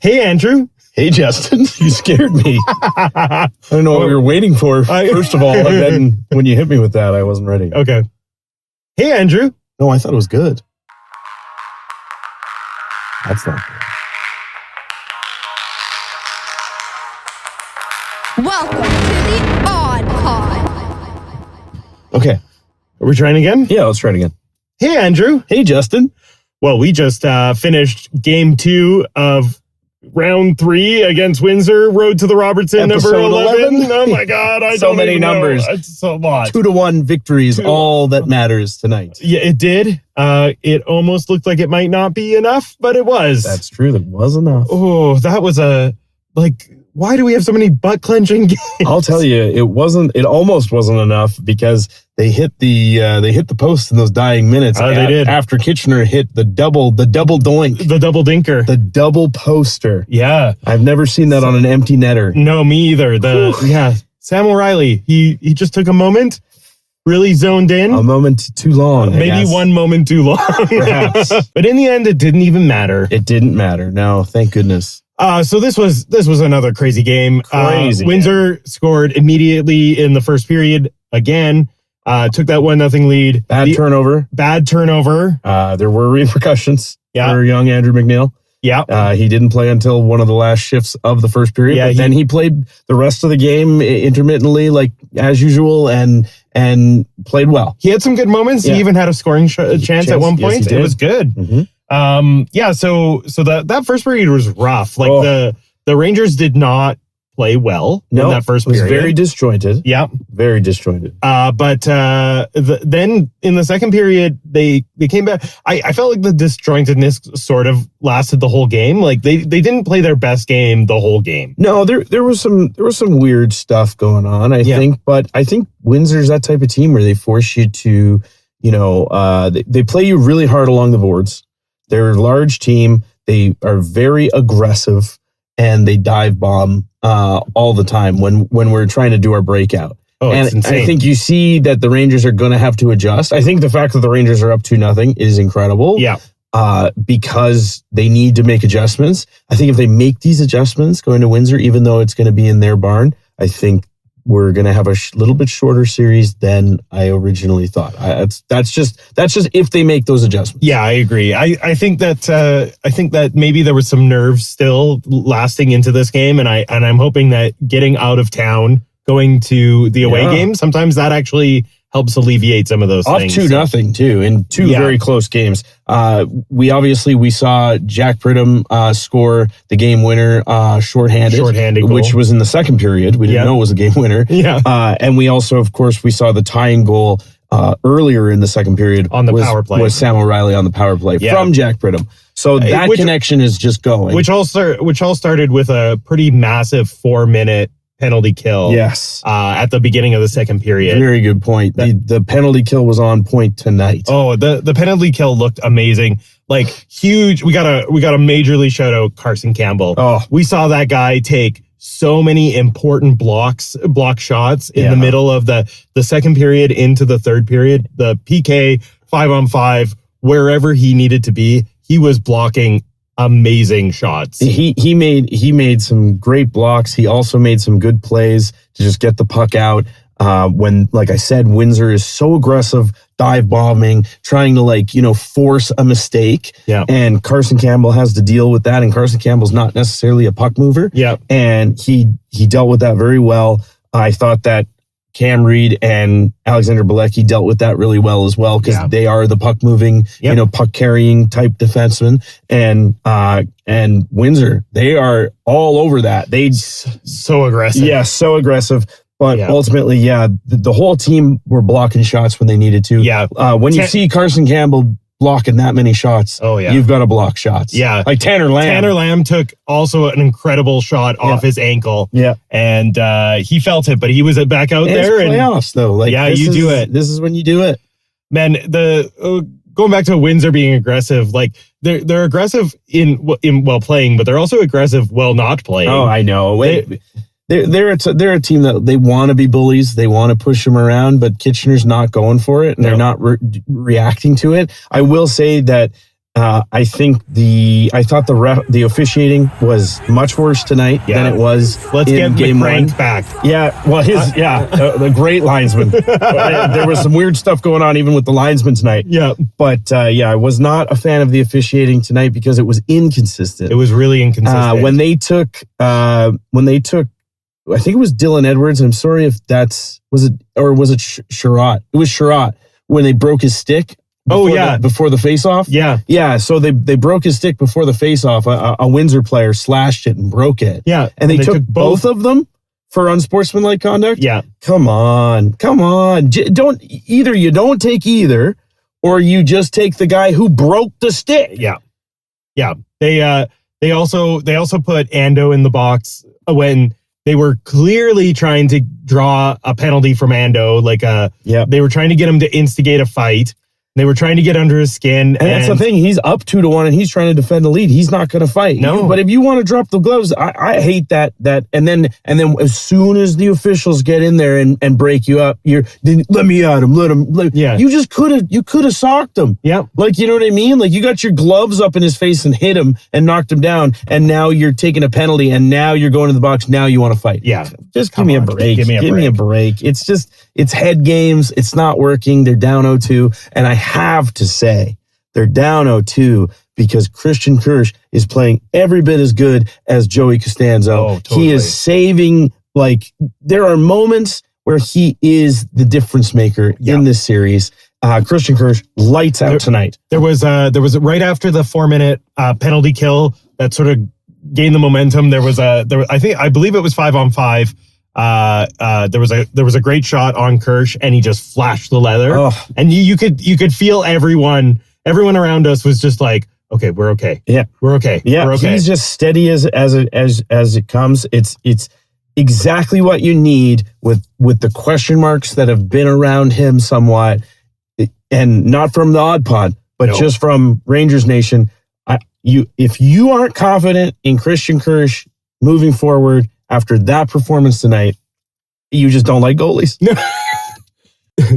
Hey, Andrew. Hey, Justin. You scared me. I don't know what we were waiting for, first of all. And then when you hit me with that, I wasn't ready. Okay. Hey, Andrew. No, I thought it was good. That's not good. Welcome to the AudPod. Okay. Are we trying again? Yeah, let's try it again. Hey, Andrew. Hey, Justin. Well, we just finished game 2 of round 3 against Windsor, road to the Robertson, Episode number 11. 11. Oh my God. I So don't many even know. numbers. It's a lot. 2-1 victories, all that matters tonight. Yeah, it did. It almost looked like it might not be enough, but it was. That's true. That was enough. Oh, that was why do we have so many butt clenching games? I'll tell you, it almost wasn't enough because they hit the post in those dying minutes. Oh, they did. After Kitchener hit the double doink. The double dinker. The double poster. Yeah. I've never seen that on an empty netter. No, me either. Sam O'Reilly, he just took a moment, really zoned in. A moment too long. Maybe one moment too long. Perhaps. But in the end, it didn't even matter. It didn't matter. No, thank goodness. So this was another crazy game. Windsor scored immediately in the first period again. Took that 1-0 lead. Bad turnover. There were repercussions for young Andrew McNeil. Yeah. He didn't play until one of the last shifts of the first period. Yeah, but then he played the rest of the game intermittently, like as usual, and played well. He had some good moments. Yeah. He even had a scoring chance at one point. Yes, it was good. Mm-hmm. So that first period was rough. Like the Rangers did not play well in that first period. It was very disjointed. Yeah. Very disjointed. But then in the second period, they came back. I felt like the disjointedness sort of lasted the whole game. Like they didn't play their best game the whole game. No, there was some weird stuff going on, I think. But I think Windsor's that type of team where they force you to, they play you really hard along the boards. They're a large team. They are very aggressive and they dive bomb all the time when we're trying to do our breakout. Oh, and it's insane. I think you see that the Rangers are going to have to adjust. I think the fact that the Rangers are up 2-0 is incredible. Yeah. Because they need to make adjustments. I think if they make these adjustments going to Windsor, even though it's going to be in their barn, I think we're going to have a little bit shorter series than I originally thought. That's just if they make those adjustments. Yeah, I agree. I think that maybe there was some nerves still lasting into this game, and I'm hoping that getting out of town, going to the away game, sometimes that actually helps alleviate some of those things. Up 2-0 too, in two very close games. We saw Jack Pridham score the game winner shorthanded goal, which was in the second period. We didn't know it was a game winner. Yeah. And we also, of course, we saw the tying goal earlier in the second period on the power play. Was Sam O'Reilly on the power play from Jack Pridham. So that connection is just going. Which all started with a pretty massive 4-minute penalty kill. Yes. At the beginning of the second period. Very good point. The penalty kill was on point tonight. Oh, the penalty kill looked amazing. Like huge. We got a majorly shout out Carson Campbell. Oh, we saw that guy take so many important block shots in the middle of the second period into the third period. The PK 5-on-5, wherever he needed to be, he was blocking amazing shots. He made some great blocks. He also made some good plays to just get the puck out. When, like I said, Windsor is so aggressive, dive bombing, trying to force a mistake. Yeah. And Carson Campbell has to deal with that. And Carson Campbell's not necessarily a puck mover. Yeah. And he dealt with that very well. I thought that Cam Reed and Alexander Bilecki dealt with that really well as well because they are the puck moving, puck carrying type defensemen, and Windsor, they are all over that. They so aggressive. Yeah, so aggressive. But ultimately, the whole team were blocking shots when they needed to. Yeah. When you see Carson Campbell blocking that many shots, you've got to block shots. Yeah. Like Tanner Lamb took also an incredible shot off his ankle. Yeah. And he felt it, but he was back out there. It's playoffs, though. Do it. This is when you do it. Man, going back to Windsor being aggressive, like they're aggressive in while playing, but they're also aggressive while not playing. Oh, I know. They're a team that they want to be bullies. They want to push them around, but Kitchener's not going for it, and they're not reacting to it. I will say that I thought the officiating was much worse tonight than it was in game one. Back. Yeah, well, the great linesman. There was some weird stuff going on even with the linesman tonight. Yeah, but I was not a fan of the officiating tonight because it was inconsistent. It was really inconsistent. When they took, I think it was Dylan Edwards. I'm sorry if was it Sherratt? It was Sherratt when they broke his stick. Before the face-off? Yeah, so they broke his stick before the face-off. A Windsor player slashed it and broke it. Yeah. And they took both of them for unsportsmanlike conduct? Yeah. Come on. You don't take either, or you just take the guy who broke the stick. Yeah. Yeah. They also put Ando in the box when they were clearly trying to draw a penalty from Ando. They were trying to get him to instigate a fight. They were trying to get under his skin. And that's the thing. He's up 2-1 and he's trying to defend the lead. He's not going to fight. No. But if you want to drop the gloves, I hate that. And then as soon as the officials get in there and break you up, then let me at him. Let him. You just could have socked him. Yeah. You know what I mean? You got your gloves up in his face and hit him and knocked him down. And now you're taking a penalty and now you're going to the box. Now you want to fight. Yeah. Just give me a break. Give me a break. It's head games. It's not working. They're down 0-2. And I have to say, they're down 0-2 because Christian Kirsch is playing every bit as good as Joey Costanzo. Oh, totally. He is saving, there are moments where he is the difference maker in this series. Christian Kirsch lights out tonight. There was right after the 4-minute penalty kill that sort of gained the momentum. I believe it was 5-on-5. There was a great shot on Kirsch and he just flashed the leather and you could feel everyone around us was just like, okay, we're okay. Yeah. We're okay. Yeah. We're okay. He's just steady as it comes. It's exactly what you need with the question marks that have been around him somewhat, and not from the AudPod, but just from Rangers Nation. If you aren't confident in Christian Kirsch moving forward after that performance tonight, you just don't like goalies.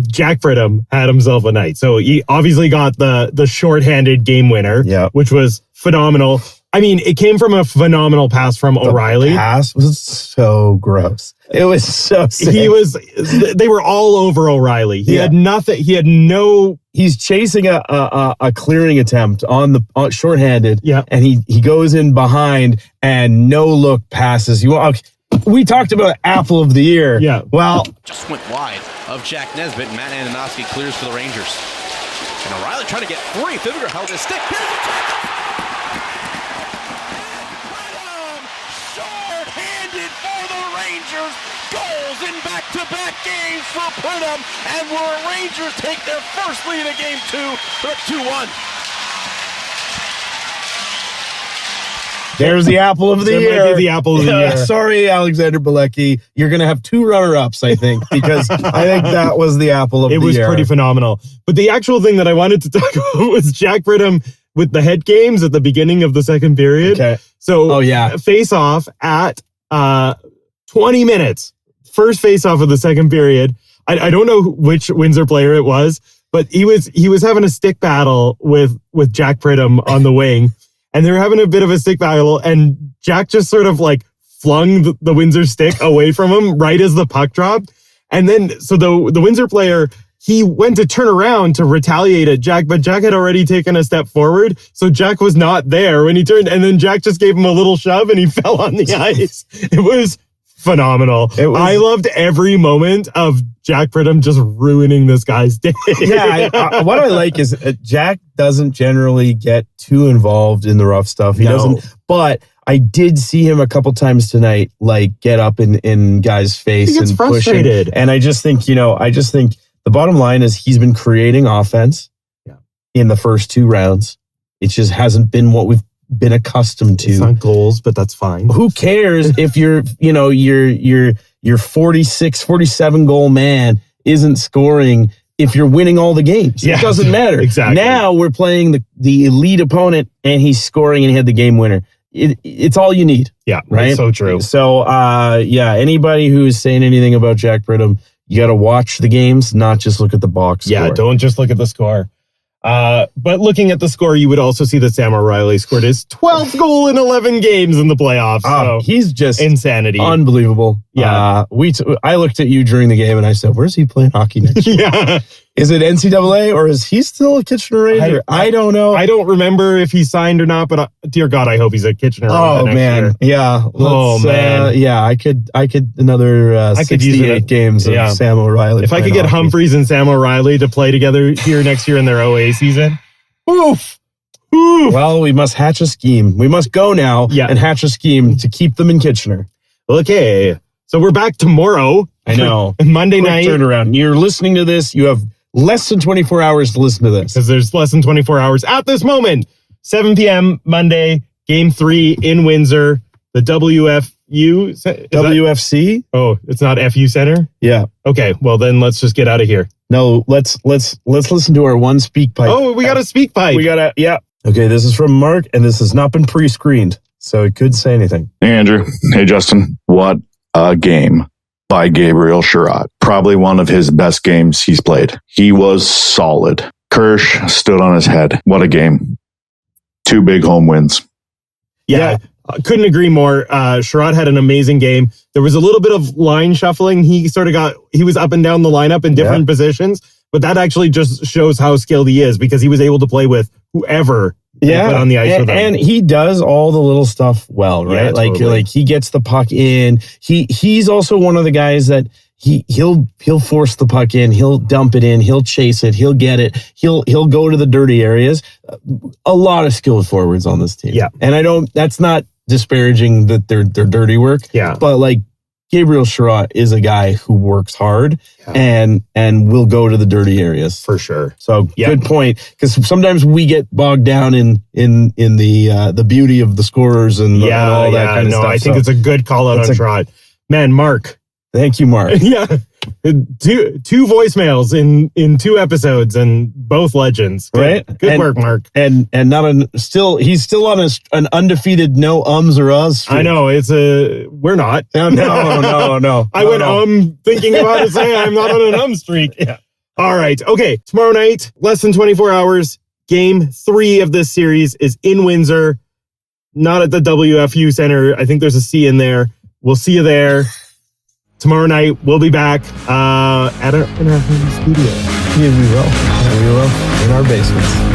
Jack Pridham had himself a night. So he obviously got the shorthanded game winner, which was phenomenal. I mean, it came from a phenomenal pass from O'Reilly. The pass was so gross. It was so sick. They were all over O'Reilly. He had nothing. He's chasing a clearing attempt on shorthanded. Yeah. And he goes in behind and no look passes. We talked about Apple of the Year. Yeah. Well, just went wide of Jack Nesbitt, and Matt Antonovsky clears for the Rangers. And O'Reilly trying to get free. Fibiger held his stick. Here's the tackle. Short-handed for the Rangers. Goals in back-to-back games for Pridham. And the Rangers take their first lead of game 2. They're up 2-1. There's the Apple of the Year. Might be the Apple of the Year. Sorry, Alexander Bilecki. You're going to have 2 runner-ups, I think, because I think that was the Apple of the Year. It was pretty phenomenal. But the actual thing that I wanted to talk about was Jack Pridham with the head games at the beginning of the second period. Okay. So, face-off at 20 minutes. First face-off of the second period. I don't know which Windsor player it was, but he was having a stick battle with Jack Pridham on the wing. And they were having a bit of a stick battle, and Jack just sort of flung the Windsor stick away from him right as the puck dropped. And then, so the Windsor player, he went to turn around to retaliate at Jack, but Jack had already taken a step forward. So Jack was not there when he turned, and then Jack just gave him a little shove and he fell on the ice. It was phenomenal. I loved every moment of Jack Pridham just ruining this guy's day. Yeah, what I like is Jack doesn't generally get too involved in the rough stuff. He doesn't, but I did see him a couple times tonight, get up in guys' face and frustrated. Pushing. And I just think, the bottom line is he's been creating offense in the first 2 rounds. It just hasn't been what we've been accustomed to. It's not goals, but that's fine. Who cares if your 46, 47 goal man isn't scoring if you're winning all the games? It doesn't matter. Exactly. Now we're playing the elite opponent and he's scoring and he had the game winner. It's all you need. Yeah, right. That's so true. So anybody who's saying anything about Jack Pridham, you got to watch the games, not just look at the box. Yeah, score. don't just look at the score. But looking at the score, you would also see that Sam O'Reilly scored his 12th goal in 11 games in the playoffs. So he's just insanity. Unbelievable. Yeah. I looked at you during the game and I said, where's he playing hockey next year? Yeah. Is it NCAA or is he still a Kitchener Ranger? I don't know. I don't remember if he signed or not, but dear God, I hope he's a Kitchener Ranger. Oh, next man. year. Yeah. Man. Yeah, I could another 68 games of Sam O'Reilly. If I could get Humphreys and Sam O'Reilly to play together here next year in their OA season. Oof. Well, we must hatch a scheme. We must go now and hatch a scheme to keep them in Kitchener. Okay. So we're back tomorrow. I know. Monday night. Turnaround. You're listening to this. You have less than 24 hours to listen to this. Because there's less than 24 hours at this moment. 7 p.m. Monday, Game 3 in Windsor. The WFC? It's not FU Center? Yeah. Okay, well then let's just get out of here. No, let's listen to our one speak pipe. Oh, we got a speak pipe. Yeah. Okay, this is from Mark, and this has not been pre-screened, so it could say anything. Hey, Andrew. Hey, Justin. What a game by Gabriel Sherratt. Probably one of his best games he's played. He was solid. Kirsch stood on his head. What a game. 2 big home wins. Yeah. Couldn't agree more. Sherratt had an amazing game. There was a little bit of line shuffling. He was up and down the lineup in different positions, but that actually just shows how skilled he is because he was able to play with whoever put on the ice with him. And he does all the little stuff well, right? Yeah, totally. Like he gets the puck in. He's also one of the guys that he'll force the puck in, he'll dump it in, he'll chase it, he'll get it, he'll go to the dirty areas. A lot of skilled forwards on this team. Yeah. And that's not disparaging that they're dirty work. Yeah. But like Gabriel Sherratt is a guy who works hard and will go to the dirty areas for sure. So good point, because sometimes we get bogged down in the beauty of the scorers and all that kind of stuff. I think it's a good call out on Sherratt. Man, Mark. Thank you, Mark. Yeah. Two voicemails in 2 episodes and both legends. Right? Good work, Mark. And he's still on an undefeated no ums or us streak. I know we're not. No. I went thinking about it saying I'm not on an streak. Yeah. All right. Okay. Tomorrow night, less than 24 hours. Game 3 of this series is in Windsor, not at the WFU Center. I think there's a C in there. We'll see you there. Tomorrow night, we'll be back in our home studio. Yeah, we will. In our basements.